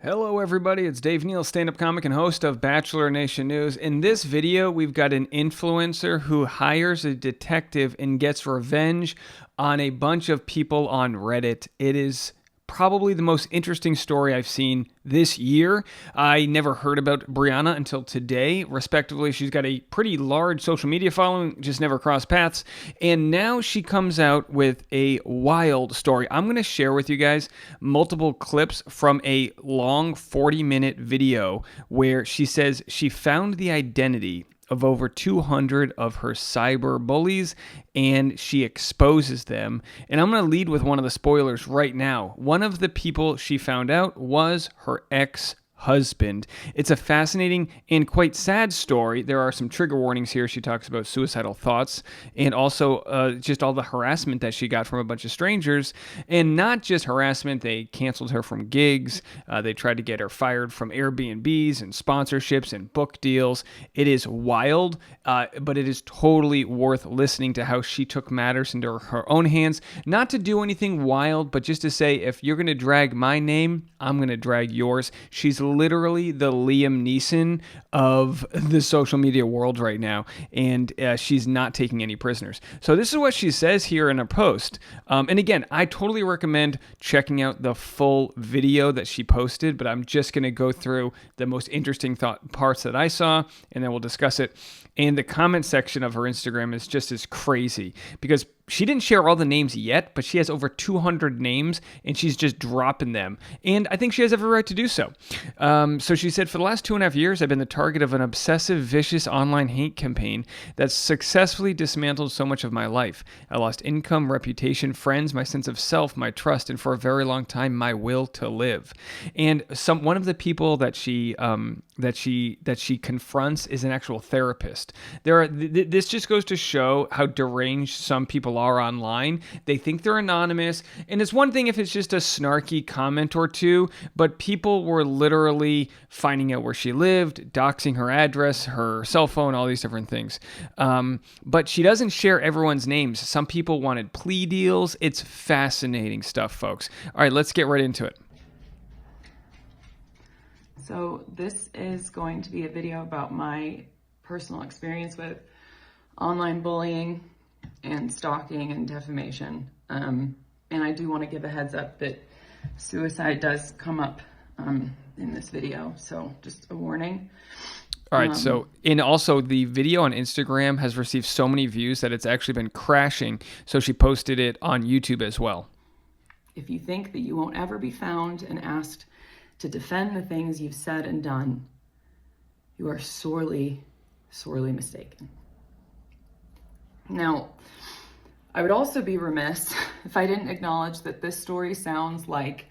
Hello everybody, it's Dave Neal, stand-up comic and host of Bachelor Nation News. In this video, we've got an influencer who hires a detective and gets revenge on a bunch of people on Reddit. It is probably the most interesting story I've seen this year. I never heard about Brianna until today. Respectively, she's got a pretty large social media following, just never crossed paths. And now she comes out with a wild story. I'm going to share with you guys multiple clips from a long 40-minute video where she says she found the identity of over 200 of her cyber bullies, and she exposes them. And I'm going to lead with one of the spoilers right now. One of the people she found out was her ex-husband. It's a fascinating and quite sad story. There are some trigger warnings here. She talks about suicidal thoughts and also just all the harassment that she got from a bunch of strangers. And not just harassment, they canceled her from gigs. They tried to get her fired from Airbnbs and sponsorships and book deals. It is wild, but it is totally worth listening to how she took matters into her own hands. Not to do anything wild, but just to say, if you're going to drag my name, I'm going to drag yours. She's literally the Liam Neeson of the social media world right now, and she's not taking any prisoners. So this is what she says here in a post. And again, I totally recommend checking out the full video that she posted, but I'm just going to go through the most interesting parts that I saw, and then we'll discuss it. And the comment section of her Instagram is just as crazy because she didn't share all the names yet, but she has over 200 names and she's just dropping them. And I think she has every right to do so. So she said, for the last 2.5 years, I've been the target of an obsessive, vicious online hate campaign that's successfully dismantled so much of my life. I lost income, reputation, friends, my sense of self, my trust, and for a very long time, my will to live. And one of the people that she confronts is an actual therapist. This just goes to show how deranged some people are online. They think they're anonymous, and it's one thing if it's just a snarky comment or two, but people were literally finding out where she lived, doxing her address, her cell phone, all these different things. But she doesn't share everyone's names. Some people wanted plea deals. It's fascinating stuff, folks. All right, let's get right into it. So this is going to be a video about my personal experience with online bullying and stalking and defamation. And I do want to give a heads up that suicide does come up in this video. So just a warning. All right. And also the video on Instagram has received so many views that it's actually been crashing. So she posted it on YouTube as well. If you think that you won't ever be found and asked to defend the things you've said and done, you are sorely, sorely mistaken. Now, I would also be remiss if I didn't acknowledge that this story sounds like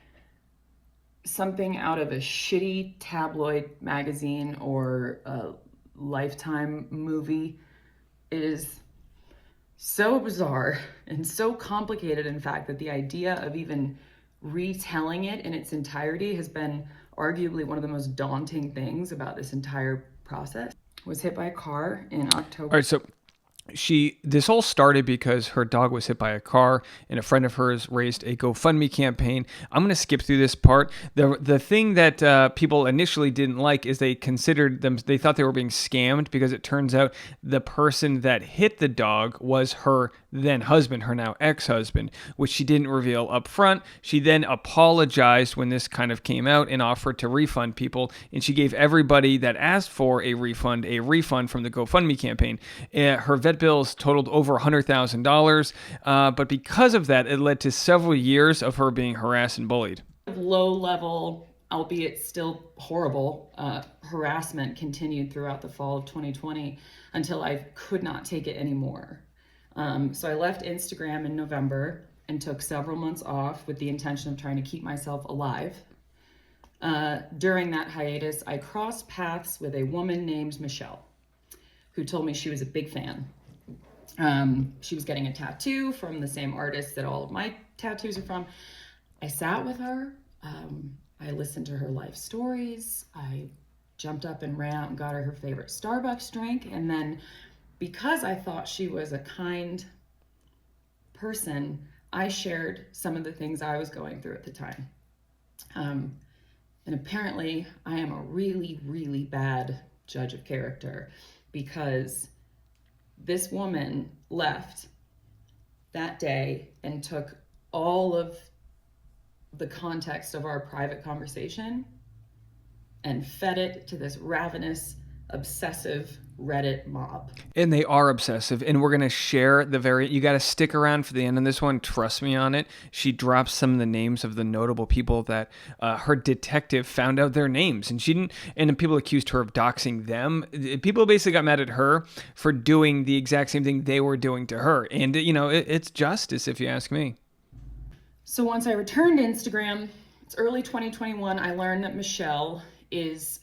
something out of a shitty tabloid magazine or a Lifetime movie. It is so bizarre and so complicated, in fact, that the idea of even retelling it in its entirety has been arguably one of the most daunting things about this entire process. Was hit by a car in October. All right, so this all started because her dog was hit by a car and a friend of hers raised a GoFundMe campaign. I'm going to skip through this part. The thing that people initially didn't like is they thought they were being scammed because it turns out the person that hit the dog was her then husband, her now ex-husband, which she didn't reveal up front. She then apologized when this kind of came out and offered to refund people, and she gave everybody that asked for a refund from the GoFundMe campaign. Her vet bills totaled over $100,000, but because of that, it led to several years of her being harassed and bullied. Low level, albeit still horrible, harassment continued throughout the fall of 2020 until I could not take it anymore. So I left Instagram in November and took several months off with the intention of trying to keep myself alive. During that hiatus, I crossed paths with a woman named Michelle, who told me she was a big fan. She was getting a tattoo from the same artist that all of my tattoos are from. I sat with her. I listened to her life stories. I jumped up and ran out and got her favorite Starbucks drink. And then because I thought she was a kind person, I shared some of the things I was going through at the time. And And apparently I am a really, really bad judge of character, because this woman left that day and took all of the context of our private conversation and fed it to this ravenous, obsessive Reddit mob. And they are obsessive. And we're going to share you got to stick around for the end of this one. Trust me on it. She drops some of the names of the notable people that her detective found out their names. And she didn't, and people accused her of doxing them. People basically got mad at her for doing the exact same thing they were doing to her. And, it's justice, if you ask me. So once I returned to Instagram, it's early 2021, I learned that Michelle is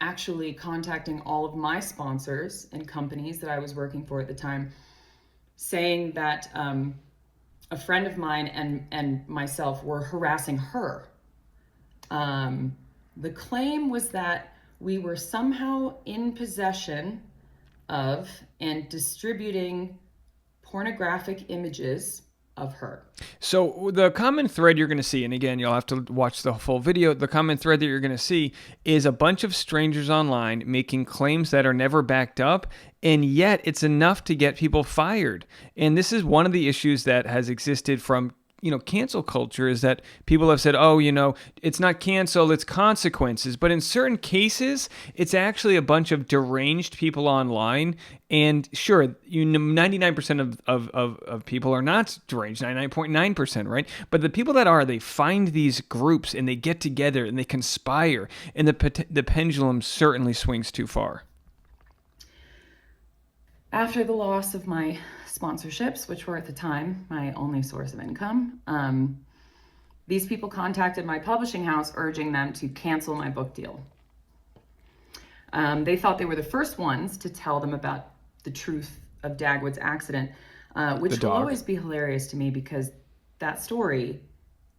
actually contacting all of my sponsors and companies that I was working for at the time, saying that a friend of mine and myself were harassing her. The claim was that we were somehow in possession of and distributing pornographic images of her. So the common thread you're going to see, and again, you'll have to watch the full video, the common thread that you're going to see is a bunch of strangers online making claims that are never backed up, and yet it's enough to get people fired. And this is one of the issues that has existed from cancel culture, is that people have said, it's not cancel, it's consequences. But in certain cases, it's actually a bunch of deranged people online. And sure, 99% of people are not deranged, 99.9%, right? But the people that are, they find these groups and they get together and they conspire. And the pendulum certainly swings too far. After the loss of my sponsorships, which were at the time my only source of income, these people contacted my publishing house urging them to cancel my book deal. They thought they were the first ones to tell them about the truth of Dagwood's accident, which will always be hilarious to me, because that story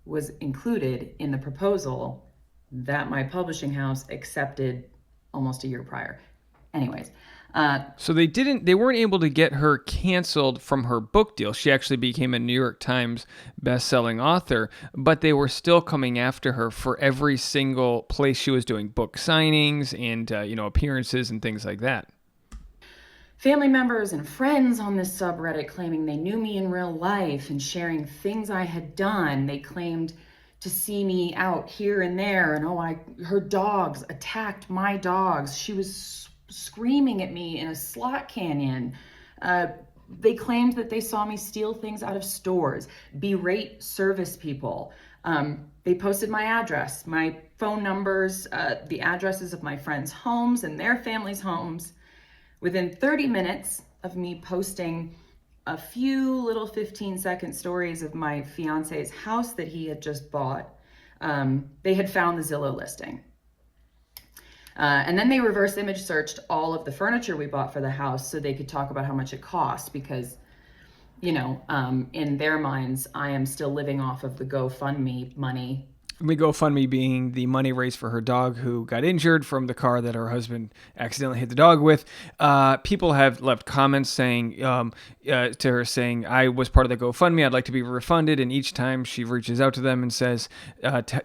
was included in the proposal that my publishing house accepted almost a year prior. Anyways. So they weren't able to get her canceled from her book deal. She actually became a New York Times best-selling author, but they were still coming after her for every single place she was doing book signings and, appearances and things like that. Family members and friends on this subreddit claiming they knew me in real life and sharing things I had done. They claimed to see me out here and there, and her dogs attacked my dogs. She was screaming at me in a slot canyon. They claimed that they saw me steal things out of stores, berate service people. They posted my address, my phone numbers, the addresses of my friends' homes and their families' homes. Within 30 minutes of me posting a few little 15-second stories of my fiance's house that he had just bought, they had found the Zillow listing. And then they reverse image searched all of the furniture we bought for the house so they could talk about how much it cost, because, in their minds, I am still living off of the GoFundMe money. The GoFundMe being the money raised for her dog who got injured from the car that her husband accidentally hit the dog with. People have left comments saying to her saying, I was part of the GoFundMe, I'd like to be refunded. And each time she reaches out to them and says,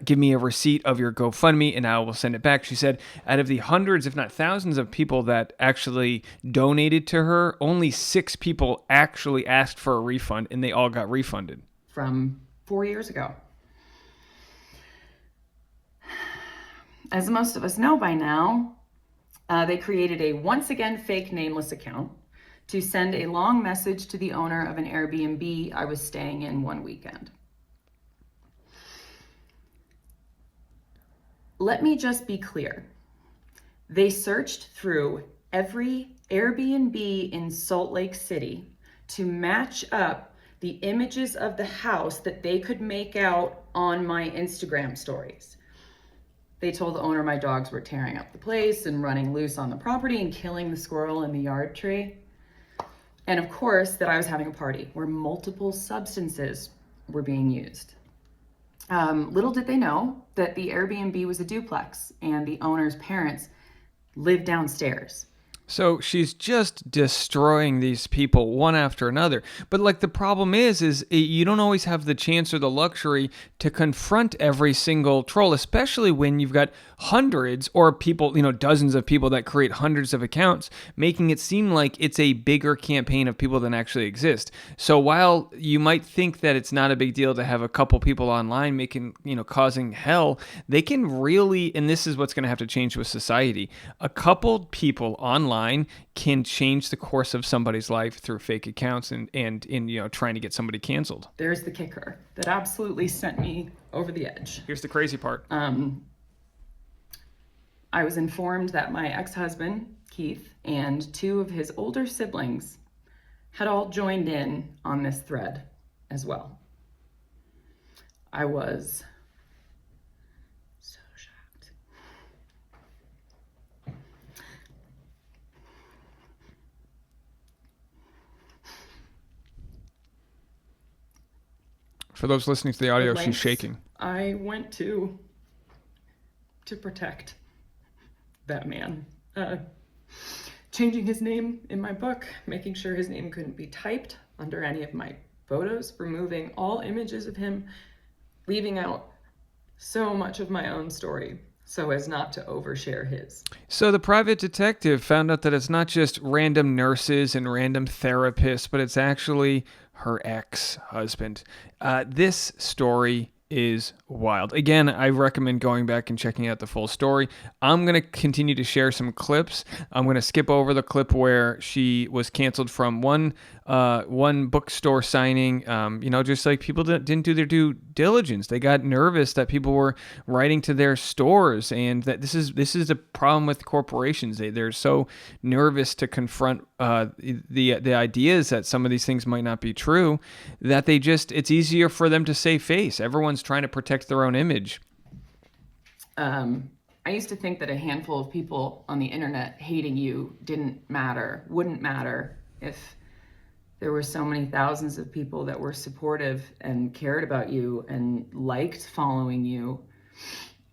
give me a receipt of your GoFundMe and I will send it back. She said out of the hundreds, if not thousands of people that actually donated to her, only 6 people actually asked for a refund, and they all got refunded. From 4 years ago. As most of us know by now, they created a once again fake nameless account to send a long message to the owner of an Airbnb I was staying in one weekend. Let me just be clear. They searched through every Airbnb in Salt Lake City to match up the images of the house that they could make out on my Instagram stories. They told the owner my dogs were tearing up the place and running loose on the property and killing the squirrel in the yard tree. And of course, that I was having a party where multiple substances were being used. Little did they know that the Airbnb was a duplex and the owner's parents lived downstairs. So she's just destroying these people one after another. But like the problem is you don't always have the chance or the luxury to confront every single troll, especially when you've got hundreds or people, dozens of people that create hundreds of accounts, making it seem like it's a bigger campaign of people than actually exist. So while you might think that it's not a big deal to have a couple people online making, causing hell, they can really, and this is what's going to have to change with society, a couple people online can change the course of somebody's life through fake accounts and in trying to get somebody canceled. There's the kicker that absolutely sent me over the edge. Here's the crazy part. I was informed that my ex-husband, Keith, and two of his older siblings had all joined in on this thread as well. I was so shocked. For those listening to the audio, she's shaking. I went to protect that man. Changing his name in my book, making sure his name couldn't be typed under any of my photos, removing all images of him, leaving out so much of my own story so as not to overshare his. So the private detective found out that it's not just random nurses and random therapists, but it's actually her ex-husband. This story is wild. Again, I recommend going back and checking out the full story. I'm going to continue to share some clips. I'm going to skip over the clip where she was canceled from one bookstore signing. Just like people didn't do their due diligence. They got nervous that people were writing to their stores, and that this is the problem with corporations. They're so nervous to confront the ideas that some of these things might not be true, that it's easier for them to save face. Everyone's trying to protect their own image. I used to think that a handful of people on the internet hating you wouldn't matter if there were so many thousands of people that were supportive and cared about you and liked following you.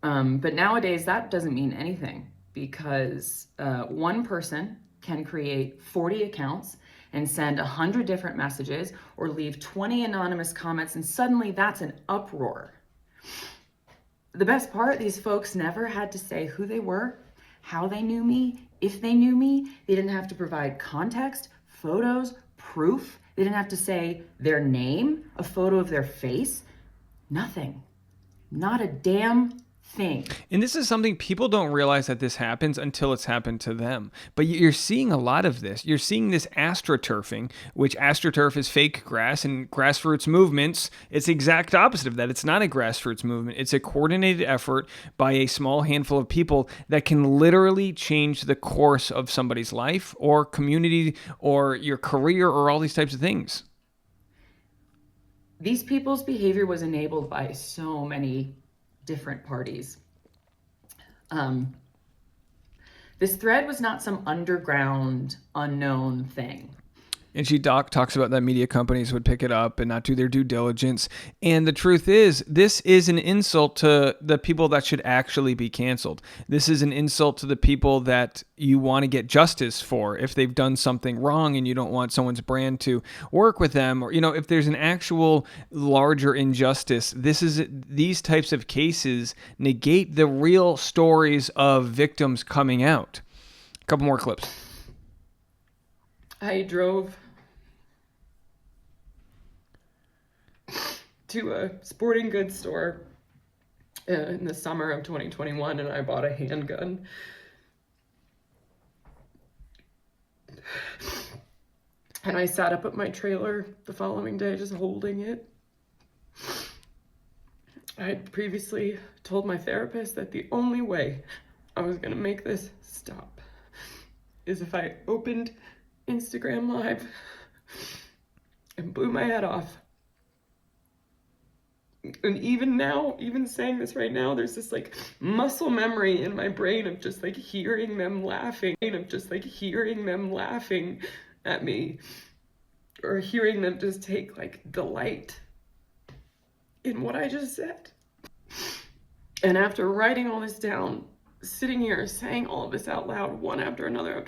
But nowadays that doesn't mean anything, because one person can create 40 accounts and send 100 different messages or leave 20 anonymous comments, and suddenly that's an uproar. The best part, these folks never had to say who they were, how they knew me, if they knew me. They didn't have to provide context, photos, proof. They didn't have to say their name, a photo of their face. Nothing. Not a damn thing. And this is something people don't realize, that this happens until it's happened to them. But you're seeing a lot of this. You're seeing this astroturfing, which astroturf is fake grass, and grassroots movements, it's the exact opposite of that. It's not a grassroots movement. It's a coordinated effort by a small handful of people that can literally change the course of somebody's life or community or your career or all these types of things. These people's behavior was enabled by so many different parties. This thread was not some underground, unknown thing. And she talks about that media companies would pick it up and not do their due diligence. And the truth is, this is an insult to the people that should actually be canceled. This is an insult to the people that you want to get justice for if they've done something wrong and you don't want someone's brand to work with them. Or, if there's an actual larger injustice, these types of cases negate the real stories of victims coming out. A couple more clips. I drove to a sporting goods store in the summer of 2021, and I bought a handgun. And I sat up at my trailer the following day just holding it. I had previously told my therapist that the only way I was going to make this stop is if I opened Instagram Live and blew my head off. And even now, even saying this right now, there's this muscle memory in my brain of just hearing them laughing, at me, or hearing them just take delight in what I just said. And after writing all this down, sitting here saying all of this out loud, one after another,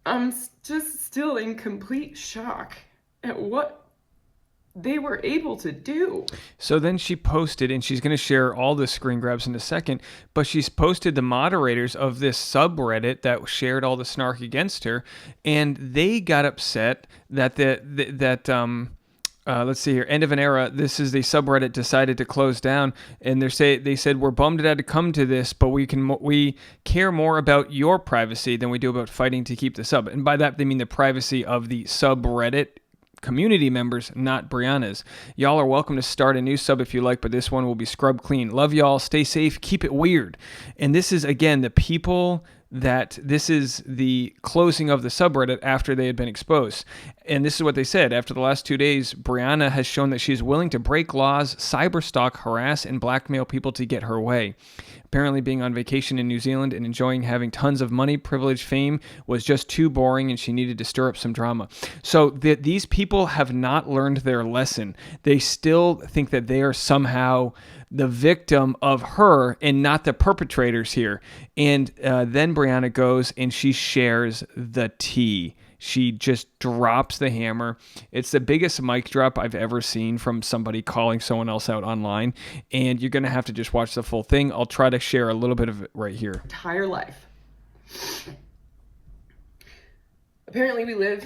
I'm just still in complete shock at what they were able to do. So then she posted, and she's going to share all the screen grabs in a second, but she's posted the moderators of this subreddit that shared all the snark against her, and they got upset that let's see here, end of an era. This is the subreddit decided to close down, and they said we're bummed it had to come to this, but we care more about your privacy than we do about fighting to keep the sub. And by that they mean the privacy of the subreddit community members, not Brianna's. Y'all are welcome to start a new sub if you like, but this one will be scrubbed clean. Love y'all. Stay safe. Keep it weird. And this is, again, the people that this is the closing of the subreddit after they had been exposed. And this is what they said. After the last 2 days, Brianna has shown that she is willing to break laws, cyberstalk, harass, and blackmail people to get her way. Apparently being on vacation in New Zealand and enjoying having tons of money, privilege, fame was just too boring, and she needed to stir up some drama. So these people have not learned their lesson. They still think that they are somehow the victim of her and not the perpetrators here. And then Brianna goes and she shares the tea. She just drops the hammer. It's the biggest mic drop I've ever seen from somebody calling someone else out online. And you're going to have to just watch the full thing. I'll try to share a little bit of it right here. Entire life. Apparently we live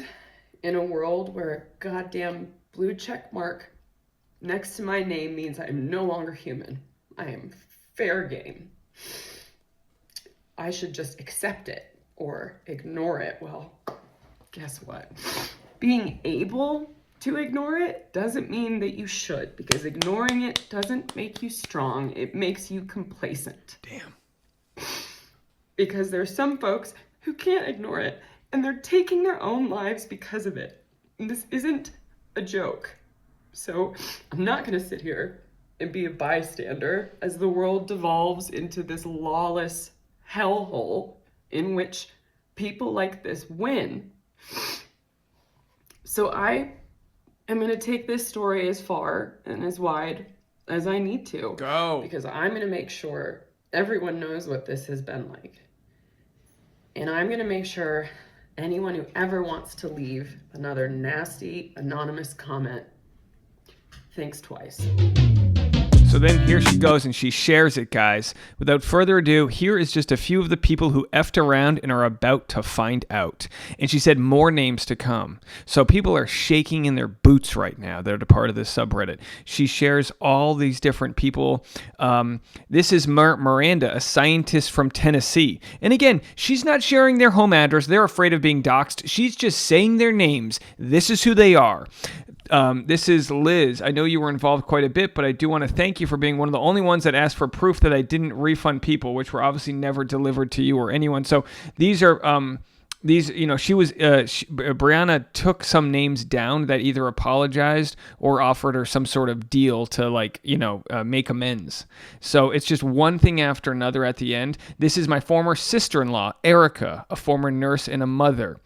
in a world where a goddamn blue check mark next to my name means I am no longer human. I am fair game. I should just accept it or ignore it. Well, guess what? Being able to ignore it doesn't mean that you should, because ignoring it doesn't make you strong. It makes you complacent. Damn. Because there's some folks who can't ignore it, and they're taking their own lives because of it. And this isn't a joke. So I'm not going to sit here and be a bystander as the world devolves into this lawless hellhole in which people like this win. So I am going to take this story as far and as wide as I need to. Go. Because I'm going to make sure everyone knows what this has been like. And I'm going to make sure anyone who ever wants to leave another nasty anonymous comment thinks twice. So then here she goes and she shares it, guys. Without further ado, here is just a few of the people who effed around and are about to find out. And she said more names to come. So people are shaking in their boots right now. They're a part of this subreddit. She shares all these different people. This is Miranda, a scientist from Tennessee. And again, she's not sharing their home address. They're afraid of being doxxed. She's just saying their names. This is who they are. This is Liz. I know you were involved quite a bit, but I do want to thank you for being one of the only ones that asked for proof that I didn't refund people, which were obviously never delivered to you or anyone. So these are Brianna took some names down that either apologized or offered her some sort of deal to make amends. So it's just one thing after another at the end. This is my former sister-in-law, Erica, a former nurse and a mother.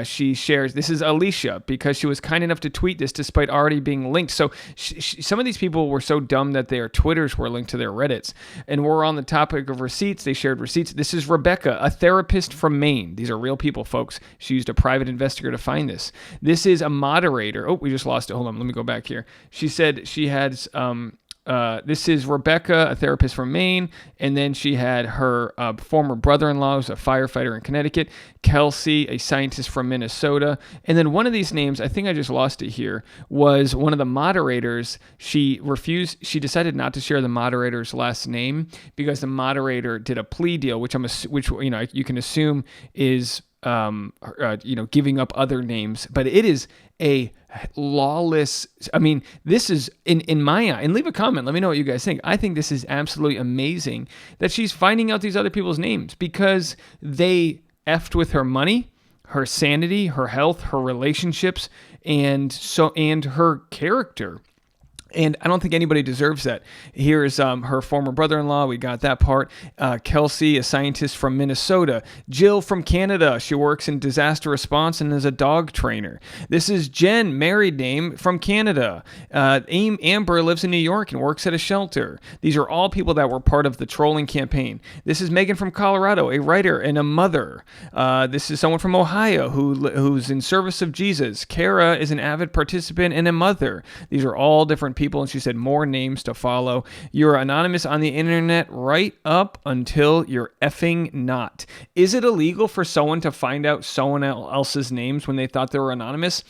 She shares, this is Alicia, because she was kind enough to tweet this despite already being linked. So some of these people were so dumb that their Twitters were linked to their Reddits. And we're on the topic of receipts. They shared receipts. This is Rebecca, a therapist from Maine. These are real people, folks. She used a private investigator to find this. This is a moderator. Oh, we just lost it. Hold on. Let me go back here. She said she had... this is Rebecca, a therapist from Maine, and then she had her former brother-in-law, who's a firefighter in Connecticut, Kelsey, a scientist from Minnesota, and then one of these names, I think I just lost it here, was one of the moderators. She decided not to share the moderator's last name because the moderator did a plea deal, which you can assume is giving up other names, but it is a lawless. I mean, this is in my eye. And leave a comment. Let me know what you guys think. I think this is absolutely amazing that she's finding out these other people's names because they effed with her money, her sanity, her health, her relationships, and her character. And I don't think anybody deserves that. Here's her former brother-in-law. We got that part. Kelsey, a scientist from Minnesota. Jill from Canada. She works in disaster response and is a dog trainer. This is Jen, married name, from Canada. Amber lives in New York and works at a shelter. These are all people that were part of the trolling campaign. This is Megan from Colorado, a writer and a mother. This is someone from Ohio who's in service of Jesus. Kara is an avid participant and a mother. These are all different people, and she said more names to follow. You're anonymous on the internet right up until you're effing not. Is it illegal for someone to find out someone else's names when they thought they were anonymous?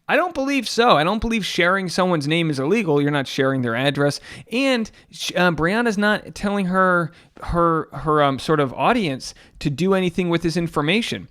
I don't believe so. I don't believe sharing someone's name is illegal. You're not sharing their address, and Brianna's not telling her sort of audience to do anything with this information.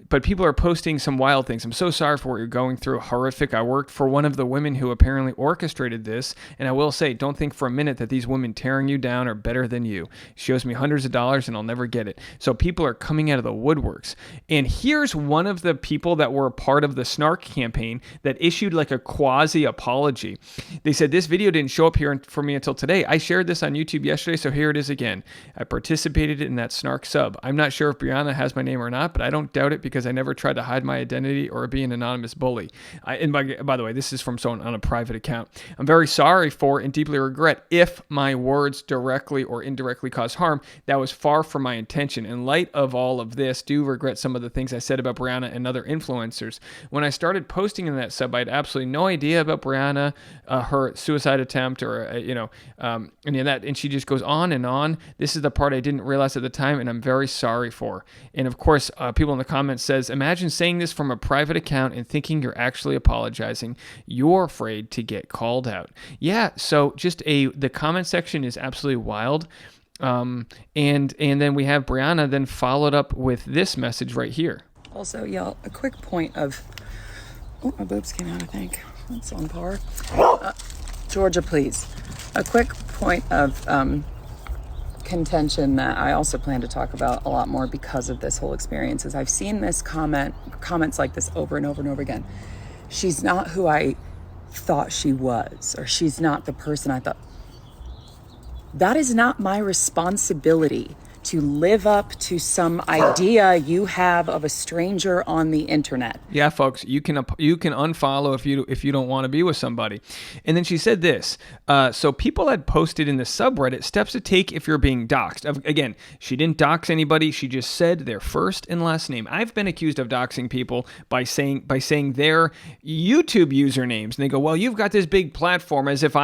But people are posting some wild things. I'm so sorry for what you're going through. Horrific. I worked for one of the women who apparently orchestrated this. And I will say, don't think for a minute that these women tearing you down are better than you. She owes me hundreds of dollars and I'll never get it. So people are coming out of the woodworks. And here's one of the people that were a part of the snark campaign that issued like a quasi apology. They said, this video didn't show up here for me until today. I shared this on YouTube yesterday, so here it is again. I participated in that snark sub. I'm not sure if Brianna has my name or not, but I don't doubt it because I never tried to hide my identity or be an anonymous bully. And by the way, this is from someone on a private account. I'm very sorry for and deeply regret if my words directly or indirectly caused harm. That was far from my intention. In light of all of this, do regret some of the things I said about Brianna and other influencers. When I started posting in that sub, I had absolutely no idea about Brianna, her suicide attempt, or any of that. And she just goes on and on. This is the part I didn't realize at the time, and I'm very sorry for. And of course, people in the comments says, imagine saying this from a private account and thinking you're actually apologizing. You're afraid to get called out. Yeah, so just the comment section is absolutely wild. And then we have Brianna then followed up with this message right here. Also, y'all, a quick point of... Oh, my boobs came out, I think. That's on par. Georgia, please. A quick point of contention that I also plan to talk about a lot more because of this whole experience is I've seen this comments like this over and over and over again. She's not who I thought she was, or she's not the person I thought. That is not my responsibility to live up to some idea you have of a stranger on the internet. Yeah, folks, you can unfollow if you don't want to be with somebody. And then she said this. So people had posted in the subreddit steps to take if you're being doxxed. Again, she didn't dox anybody. She just said their first and last name. I've been accused of doxing people by saying their YouTube usernames, and they go, "Well, you've got this big platform," as if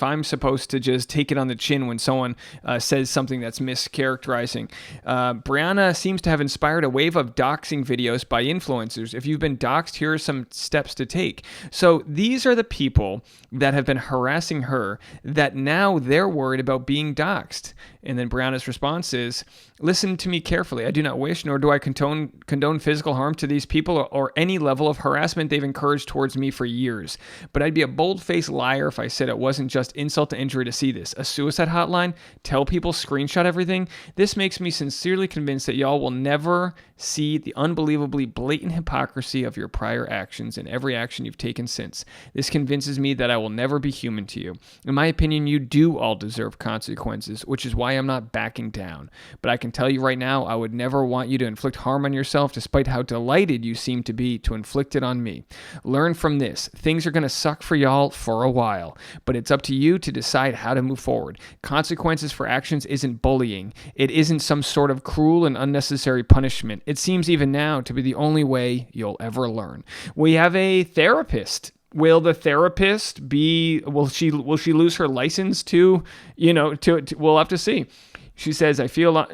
I'm supposed to just take it on the chin when someone says something that's mischaracterized. Brianna seems to have inspired a wave of doxing videos by influencers. If you've been doxed, here are some steps to take. So these are the people that have been harassing her that now they're worried about being doxed. And then Brianna's response is, listen to me carefully. I do not wish, nor do I condone physical harm to these people or any level of harassment they've encouraged towards me for years. But I'd be a bold-faced liar if I said it wasn't just insult to injury to see this. A suicide hotline? Tell people, screenshot everything? This makes me sincerely convinced that y'all will never see the unbelievably blatant hypocrisy of your prior actions and every action you've taken since. This convinces me that I will never be human to you. In my opinion, you do all deserve consequences, which is why I'm not backing down. But I can tell you right now, I would never want you to inflict harm on yourself, despite how delighted you seem to be to inflict it on me. Learn from this. Things are going to suck for y'all for a while, but it's up to you to decide how to move forward. Consequences for actions isn't bullying. It isn't some sort of cruel and unnecessary punishment. It seems even now to be the only way you'll ever learn. We have a therapist. Will the therapist will she lose her license to we'll have to see. She says,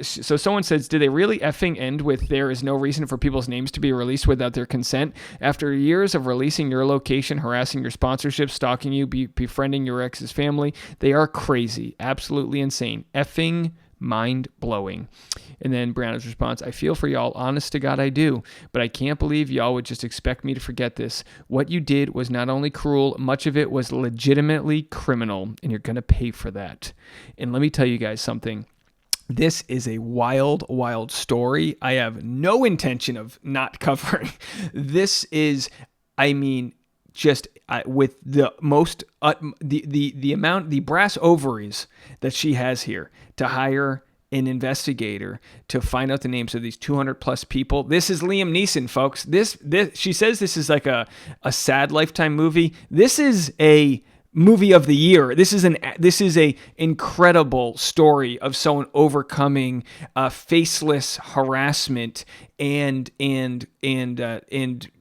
so someone says, did they really effing end with there is no reason for people's names to be released without their consent? After years of releasing your location, harassing your sponsorship, stalking you, befriending your ex's family, they are crazy, absolutely insane, effing mind-blowing. And then Brianna's response, I feel for y'all, honest to God I do, but I can't believe y'all would just expect me to forget this. What you did was not only cruel, much of it was legitimately criminal, and you're going to pay for that. And let me tell you guys something. This is a wild, wild story. I have no intention of not covering. This is, just with the most the amount, the brass ovaries that she has here to hire an investigator to find out the names of these 200 plus people. This is Liam Neeson, folks. This she says this is like a sad Lifetime movie. This is a movie of the year. This is a incredible story of someone overcoming faceless harassment and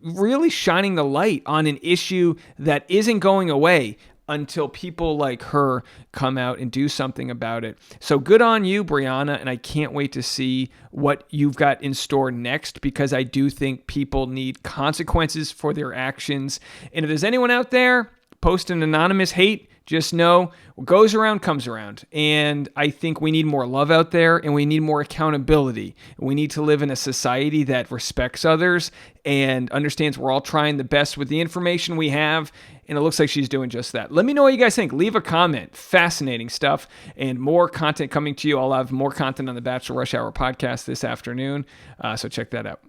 really shining the light on an issue that isn't going away until people like her come out and do something about it. So good on you, Brianna, and I can't wait to see what you've got in store next, because I do think people need consequences for their actions. And if there's anyone out there posting anonymous hate, just know what goes around comes around. And I think we need more love out there, and we need more accountability. We need to live in a society that respects others and understands we're all trying the best with the information we have. And it looks like she's doing just that. Let me know what you guys think. Leave a comment. Fascinating stuff, and more content coming to you. I'll have more content on the Bachelor Rush Hour podcast this afternoon. So check that out.